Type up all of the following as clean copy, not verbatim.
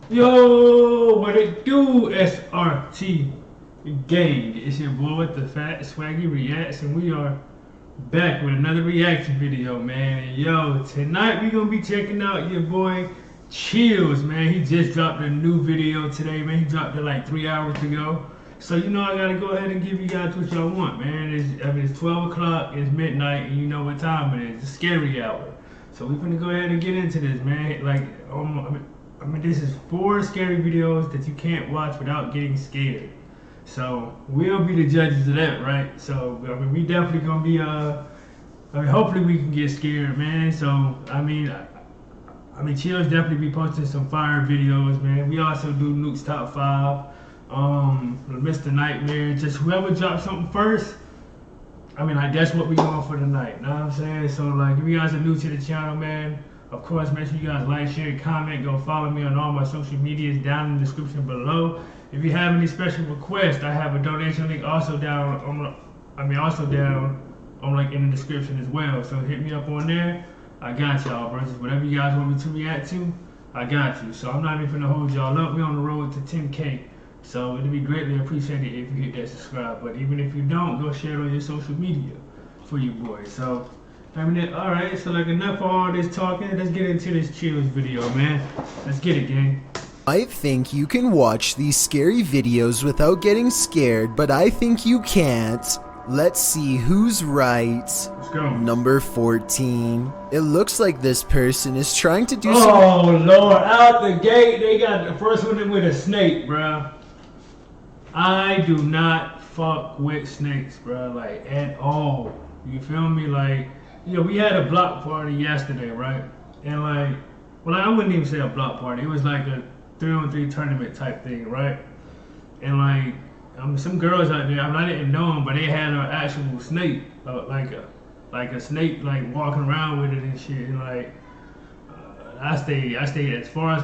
Yo, what it do, SRT gang? It's your boy with the fat Swaggy Reacts, and we are back with another reaction video, man. And yo, tonight we gonna be checking out your boy Chills, man. He just dropped a new video today, man. He dropped it like 3 hours ago. So you know I gotta go ahead and give you guys what y'all want, man. It's 12 o'clock, it's midnight, and you know what time it is. It's scary hour. So we're gonna go ahead and get into this, man. I mean, this is 4 scary videos that you can't watch without getting scared. So we'll be the judges of that, right? So I mean, we definitely gonna be hopefully we can get scared, man. So I mean, Chill's definitely be posting some fire videos, man. We also do Nuke's Top 5, Mr. Nightmare, just whoever drops something first. I mean, like, that's what we going for tonight. Know what I'm saying? So like, if you guys are new to the channel, man, of course, make sure you guys like, share, comment, go follow me on all my social medias down in the description below. If you have any special requests, I have a donation link also down on like in the description as well. So hit me up on there. I got y'all, bro. Just whatever you guys want me to react to, I got you. So I'm not even gonna hold y'all up. We on the road to 10K. So it'd be greatly appreciated if you hit that subscribe. But even if you don't, go share it on your social media for you boys. So I mean, all right, so like enough of all this talking. Let's get into this Chills video, man. Let's get it, gang. I think you can watch these scary videos without getting scared, but I think you can't. Let's see who's right. Let's go. Number 14. It looks like this person is trying to do Oh, Lord, out the gate, they got the first one with a snake, bruh. I do not fuck with snakes, bruh, like, at all. You feel me? Like, you know, we had a block party yesterday, right? And like, well, I wouldn't even say a block party. It was like a 3-on-3 tournament type thing, right? And like, some girls out there, I didn't know them, but they had an actual snake, like a snake, like walking around with it and shit. And like, I stayed as far as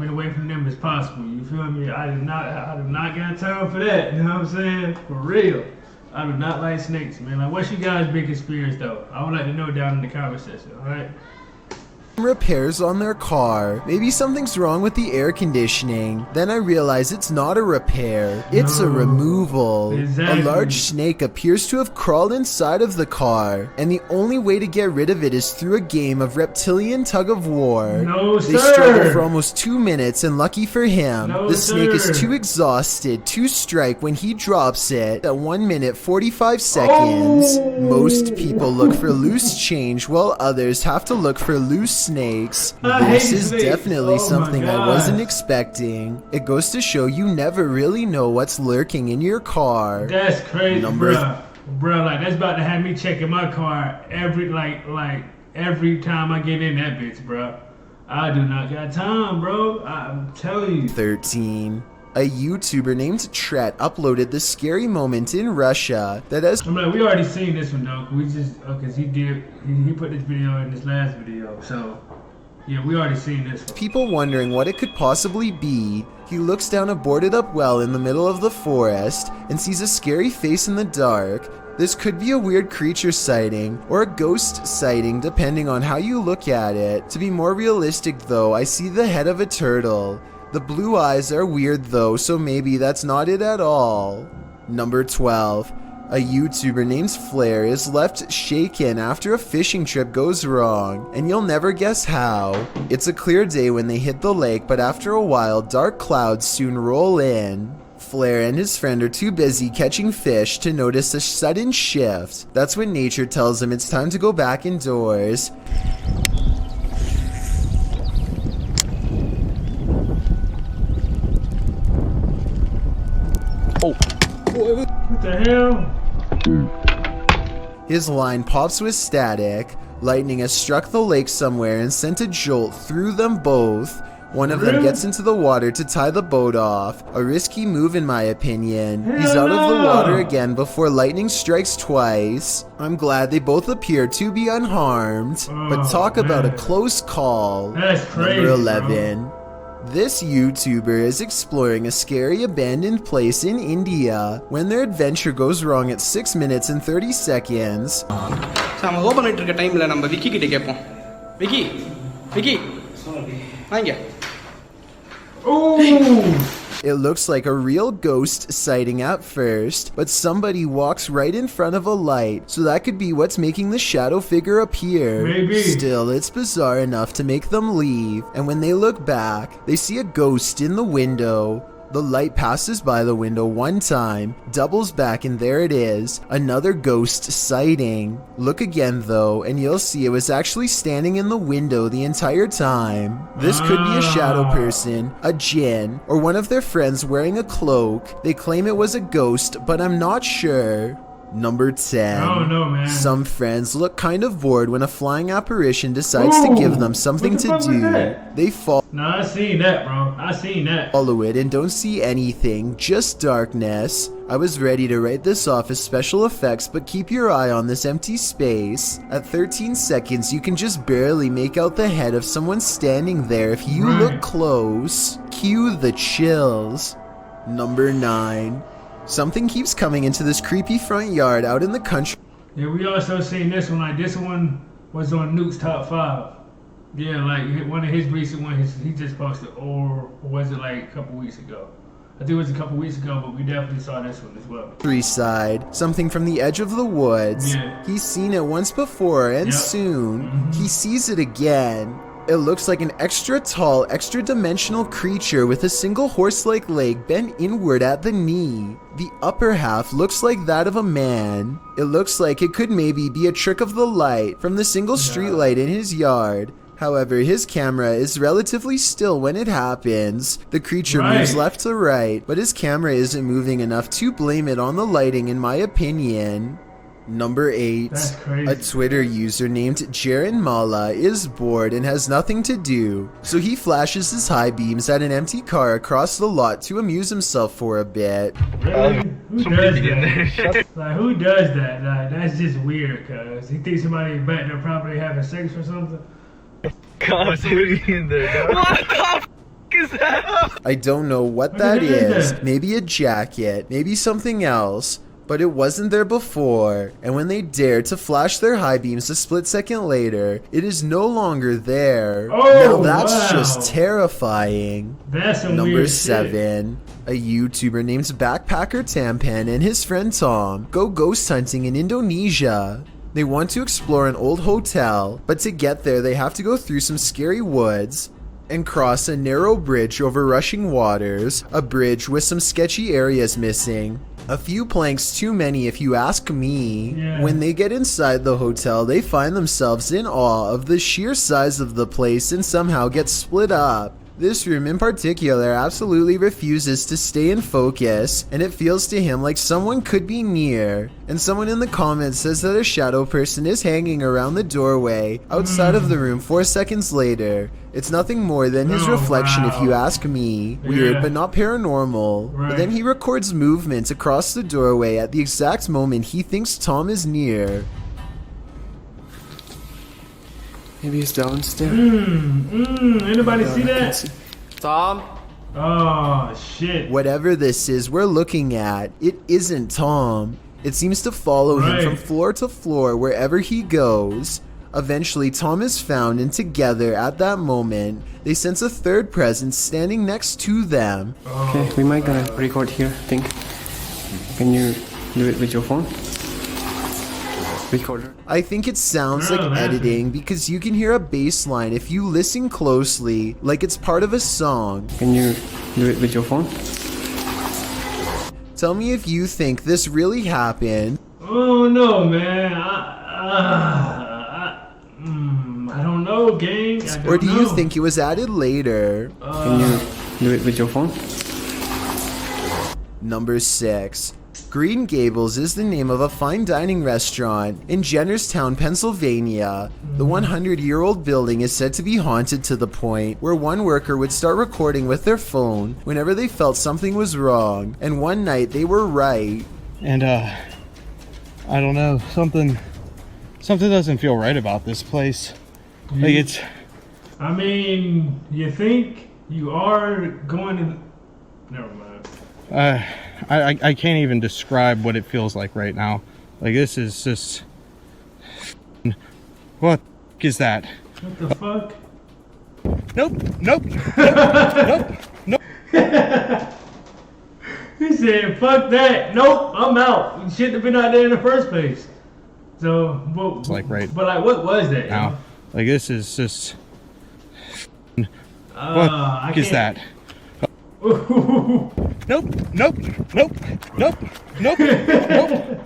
away from them as possible. You feel me? I do not got time for that. You know what I'm saying? For real. I do not like snakes, man. Like, what's your guys' big experience though? I would like to know down in the comment section. All right. repairs on their car. Maybe something's wrong with the air conditioning. Then I realize it's not a repair, it's a removal. Exactly. A large snake appears to have crawled inside of the car, and the only way to get rid of it is through a game of reptilian tug of war. No, they sir. struggle for almost 2 minutes, and lucky for him, No, the snake sir. is too exhausted to strike when he drops it at 1 minute 45 seconds. Oh. Most people look for loose change while others have to look for loose snakes. I This hate is snakes. definitely Oh something my I God. wasn't expecting. It goes to show you never really know what's lurking in your car. That's crazy, Number bruh. Like, that's about to have me checking my car every time I get in that bitch, bruh. I do not got time, bro. I'm telling you. 13. A YouTuber named Tret uploaded the scary moment in Russia that has I'm like, we already seen this one though. We just, cause he put this video in this last video. So, yeah, we already seen this one. people wondering what it could possibly be. He looks down a boarded up well in the middle of the forest and sees a scary face in the dark. This could be a weird creature sighting or a ghost sighting depending on how you look at it. To be more realistic though, I see the head of a turtle. The blue eyes are weird though, so maybe that's not it at all. Number 12. A YouTuber named Flair is left shaken after a fishing trip goes wrong, and you'll never guess how. It's a clear day when they hit the lake, but after a while, dark clouds soon roll in. Flair and his friend are too busy catching fish to notice a sudden shift. That's when nature tells him it's time to go back indoors. What the hell? His line pops with static. Lightning has struck the lake somewhere and sent a jolt through them both. One of them gets into the water to tie the boat off. A risky move in my opinion. He's out of the water again before lightning strikes twice. I'm glad they both appear to be unharmed. But talk about a close call. That's crazy, Number 11. This YouTuber is exploring a scary abandoned place in India when their adventure goes wrong at 6 minutes and 30 seconds. நம்ம open பண்ணிட்டு இருக்க டைம்ல நம்ம விக்கி கிட்ட கேட்போம். விக்கி விக்கி வாங்க. Ooh! It looks like a real ghost sighting at first, but somebody walks right in front of a light, so that could be what's making the shadow figure appear. Maybe. Still, it's bizarre enough to make them leave, and when they look back, they see a ghost in the window. The light passes by the window one time, doubles back, and there it is, another ghost sighting. Look again though, and you'll see it was actually standing in the window the entire time. This could be a shadow person, a djinn, or one of their friends wearing a cloak. They claim it was a ghost, but I'm not sure. Number 10. I don't know, man. Some friends look kind of bored when a flying apparition decides to give them something what the to fuck was do. that? They follow Nah, I seen that, bro. I seen that. it and don't see anything, just darkness. I was ready to write this off as special effects, but keep your eye on this empty space. At 13 seconds, you can just barely make out the head of someone standing there if you look close. Cue the chills. Number 9. Something keeps coming into this creepy front yard out in the country. Yeah, we also seen this one. Like, this one was on Nuke's top 5. Yeah, like one of his recent ones he just posted, or was it like a couple weeks ago? I think it was a couple weeks ago, but we definitely saw this one as well. Countryside, something from the edge of the woods. Yeah. He's seen it once before, and Yep. soon he sees it again. It looks like an extra tall, extra dimensional creature with a single horse-like leg bent inward at the knee. The upper half looks like that of a man. It looks like it could maybe be a trick of the light from the single street light in his yard. However, his camera is relatively still when it happens. The creature moves left to right, but his camera isn't moving enough to blame it on the lighting in my opinion. Number 8. That's crazy. A Twitter user named Jaren Mala is bored and has nothing to do, so he flashes his high beams at an empty car across the lot to amuse himself for a bit. Really? Who does that? Like, who does that? Like, that's just weird, cuz he thinks somebody back there probably having sex or something. God, dude, in there. What the f is that? I don't know what that is. Maybe a jacket, maybe something else. But it wasn't there before, and when they dared to flash their high beams a split second later, it is no longer there. Oh, now that's wow. just terrifying. That's some Number weird 7. A YouTuber named Backpacker Tampan and his friend Tom go ghost hunting in Indonesia. They want to explore an old hotel, but to get there they have to go through some scary woods and cross a narrow bridge over rushing waters, a bridge with some sketchy areas missing. A few planks too many if you ask me. Yeah. When they get inside the hotel, they find themselves in awe of the sheer size of the place and somehow get split up. This room in particular absolutely refuses to stay in focus, and it feels to him like someone could be near. And someone in the comments says that a shadow person is hanging around the doorway outside of the room 4 seconds later. It's nothing more than his reflection if you ask me. Weird, Yeah. but not paranormal. Right. But then he records movement across the doorway at the exact moment he thinks Tom is near. Maybe he's downstairs. Anybody see that? Tom? Oh, shit. Whatever this is we're looking at, it isn't Tom. It seems to follow him from floor to floor wherever he goes. Eventually, Tom is found, and together at that moment, they sense a third presence standing next to them. Okay, we might gonna record here, I think. Can you do it with your phone? Recorder. I think it sounds like editing because you can hear a bass line if you listen closely, like it's part of a song. Can you do it with your phone? Tell me if you think this really happened. Oh, no, man. I don't know, gang. I don't Or do you know. think it was added later? Can you do it with your phone? Number 6. Green Gables is the name of a fine dining restaurant in Jennerstown, Pennsylvania. The 100-year-old building is said to be haunted to the point where one worker would start recording with their phone whenever they felt something was wrong, and one night they were right. And I don't know, something doesn't feel right about this place. Like it's I mean, you think you are going to... Never mind. I can't even describe what it feels like right now. Like this is just what is that? What the fuck? Nope. He said, fuck that. Nope, I'm out. You shouldn't have been out there in the first place. So, but, It's like right but like, what was that? now. Yo? Like this is just. I What is can't. that? Nope, nope, nope, nope, nope, nope.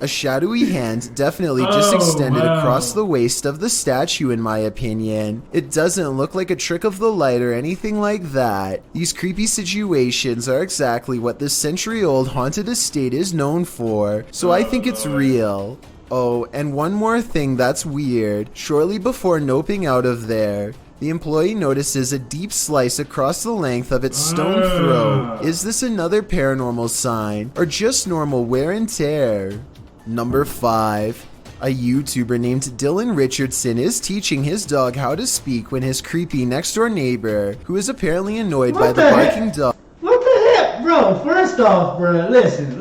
A shadowy hand definitely just extended wow. across the waist of the statue in my opinion. It doesn't look like a trick of the light or anything like that. These creepy situations are exactly what this century-old haunted estate is known for, so I think it's real. Oh, and one more thing that's weird. Shortly before noping out of there, the employee notices a deep slice across the length of its stone throat. Is this another paranormal sign, or just normal wear and tear? Number 5. A YouTuber named Dylan Richardson is teaching his dog how to speak when his creepy next-door neighbor, who is apparently annoyed by the barking dog. What the heck? Bro, first off, bro, listen.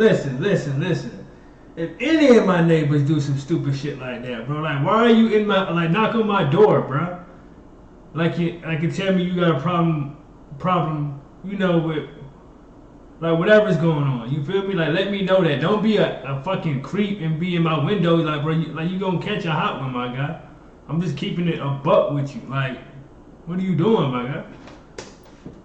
If any of my neighbors do some stupid shit like that, bro, like, why are you in my, like, knock on my door, bro? Like, you can tell me you got a problem, you know, with, like, whatever's going on. You feel me? Like, let me know that. Don't be a fucking creep and be in my window, like, bro, you gonna catch a hot one, my guy. I'm just keeping it a buck with you. Like, what are you doing, my guy?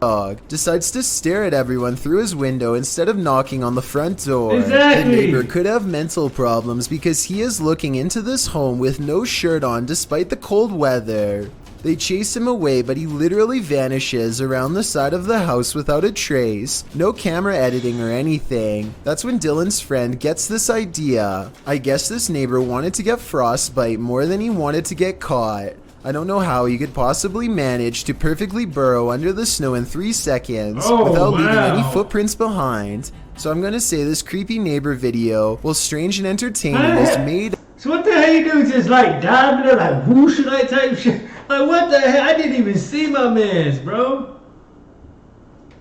Dog decides to stare at everyone through his window instead of knocking on the front door. Exactly. The neighbor could have mental problems because he is looking into this home with no shirt on despite the cold weather. They chase him away, but he literally vanishes around the side of the house without a trace. No camera editing or anything. That's when Dylan's friend gets this idea. I guess this neighbor wanted to get frostbite more than he wanted to get caught. I don't know how he could possibly manage to perfectly burrow under the snow in 3 seconds without leaving any footprints behind. So I'm gonna say this creepy neighbor video, while strange and entertaining, is made. So what the hell you do? Just like dive in there like whoosh like type shit? Like what the hell? I didn't even see my mans, bro.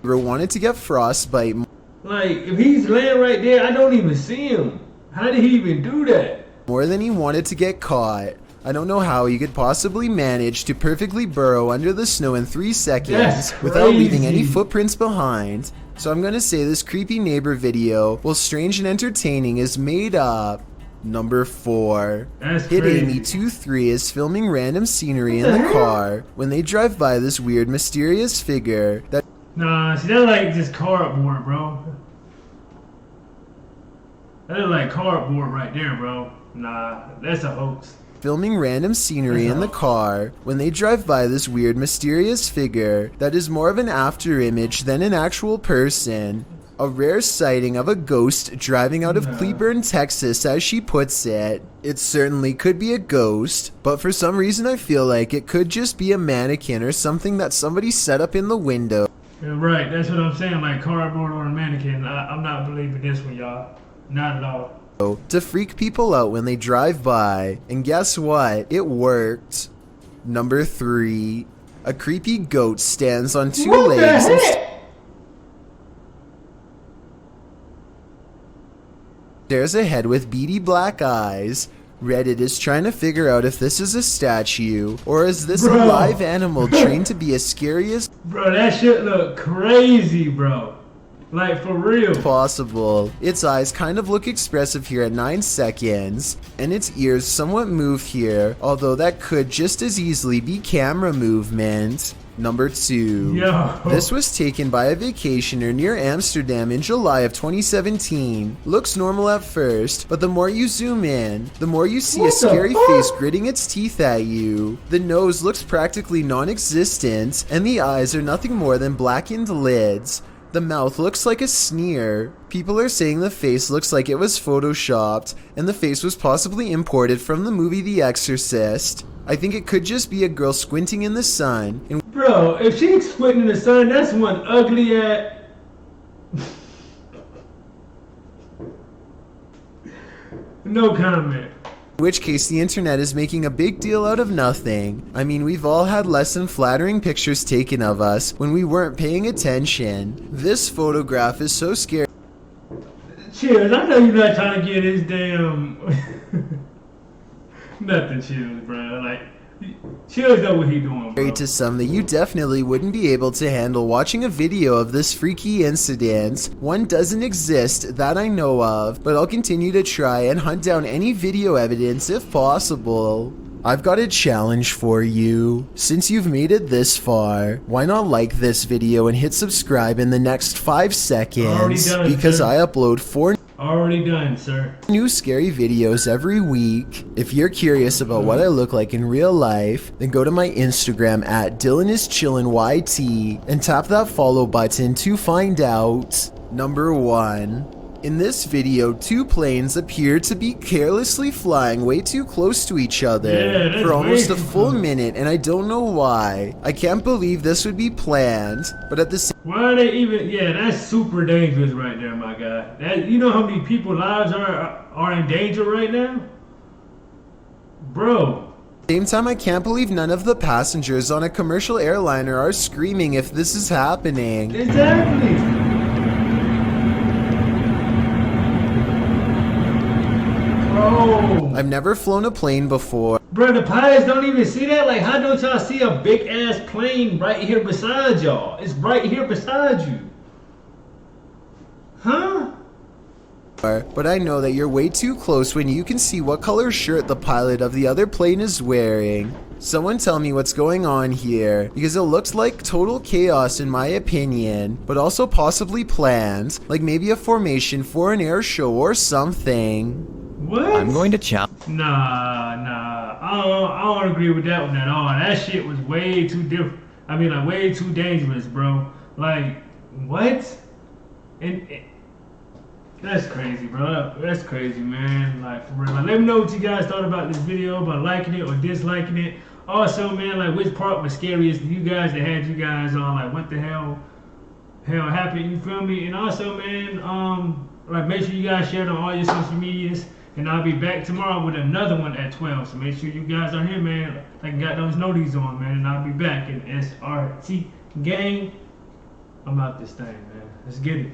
Wanted to get frostbite. Like if he's laying right there, I don't even see him. How did he even do that? More than he wanted to get caught. I don't know how he could possibly manage to perfectly burrow under the snow in 3 seconds without leaving any footprints behind. So I'm gonna say this creepy neighbor video, while strange and entertaining, is made up. Number 4. That's Hit crazy. Amy 23 is filming random scenery in the car when they drive by this weird mysterious figure that Nah, see that's like just cardboard, bro. That is like cardboard right there, bro. Nah, that's a hoax. filming random scenery in the car when they drive by this weird mysterious figure that is more of an after image than an actual person. A rare sighting of a ghost driving out of Cleburne, Texas, as she puts it. It certainly could be a ghost, but for some reason I feel like it could just be a mannequin or something that somebody set up in the window. Yeah, right, that's what I'm saying, like cardboard or a mannequin. I'm not believing this one, y'all. Not at all. To freak people out when they drive by. And guess what? It worked. Number 3. A creepy goat stands on 2 What the legs and heck? stares ahead with beady black eyes. Reddit is trying to figure out if this is a statue or is this a Bro. live animal trained to be as scary as Bro, that shit look crazy, bro. Like, for real. possible. Its eyes kind of look expressive here at 9 seconds, and its ears somewhat move here, although that could just as easily be camera movement. Number 2. Yo. This was taken by a vacationer near Amsterdam in July of 2017. Looks normal at first, but the more you zoom in, the more you see a scary face gritting its teeth at you. The nose looks practically non-existent, and the eyes are nothing more than blackened lids. The mouth looks like a sneer. People are saying the face looks like it was photoshopped, and the face was possibly imported from the movie The Exorcist. I think it could just be a girl squinting in the sun, in Bro, if she's squinting in the sun, that's one ugly ass. No comment. which case the internet is making a big deal out of nothing. I mean, we've all had less than flattering pictures taken of us when we weren't paying attention. This photograph is so scary. Cheers, I know you're not trying to get his damn... Nothing, cheers, bro. Chills know what he doing, bro. To some that you definitely wouldn't be able to handle watching a video of this freaky incident. One doesn't exist that I know of, but I'll continue to try and hunt down any video evidence if possible. I've got a challenge for you. Since you've made it this far, why not like this video and hit subscribe in the next 5 seconds? Done, because sir. I upload 4 Already done, sir. new scary videos every week. If you're curious about what I look like in real life, then go to my Instagram at DylanIsChillinYT and tap that follow button to find out. Number 1. In this video, 2 planes appear to be carelessly flying way too close to each other Yeah, that's for almost a way too full close. minute, and I don't know why. I can't believe this would be planned, but at the same Why are they even? Yeah, that's super dangerous right there, my guy. That, you know how many people's lives are in danger right now, bro. time, I can't believe none of the passengers on a commercial airliner are screaming if this is happening. Exactly. Bro. I've never flown a plane before. Bro, the pilots don't even see that. Like, how don't y'all see a big ass plane right here beside y'all? It's right here beside you. Huh? But I know that you're way too close when you can see what color shirt the pilot of the other plane is wearing. Someone tell me what's going on here, because it looks like total chaos in my opinion, but also possibly planned, like maybe a formation for an air show or something. What? I'm going to challenge. Nah. I don't agree with that one at all. That shit was way too different. I mean, like, way too dangerous, bro. Like, what? And that's crazy, bro. That's crazy, man. Like, for real. Like, let me know what you guys thought about this video, by liking it or disliking it. Also, man, like, which part was scariest to you guys that had you guys on? Like, what the hell happened? You feel me? And also, man, like, make sure you guys share it on all your social medias. And I'll be back tomorrow with another one at 12. So make sure you guys are here, man. Like, got those noties on, man. And I'll be back in SRT gang. I'm out this thing, man. Let's get it.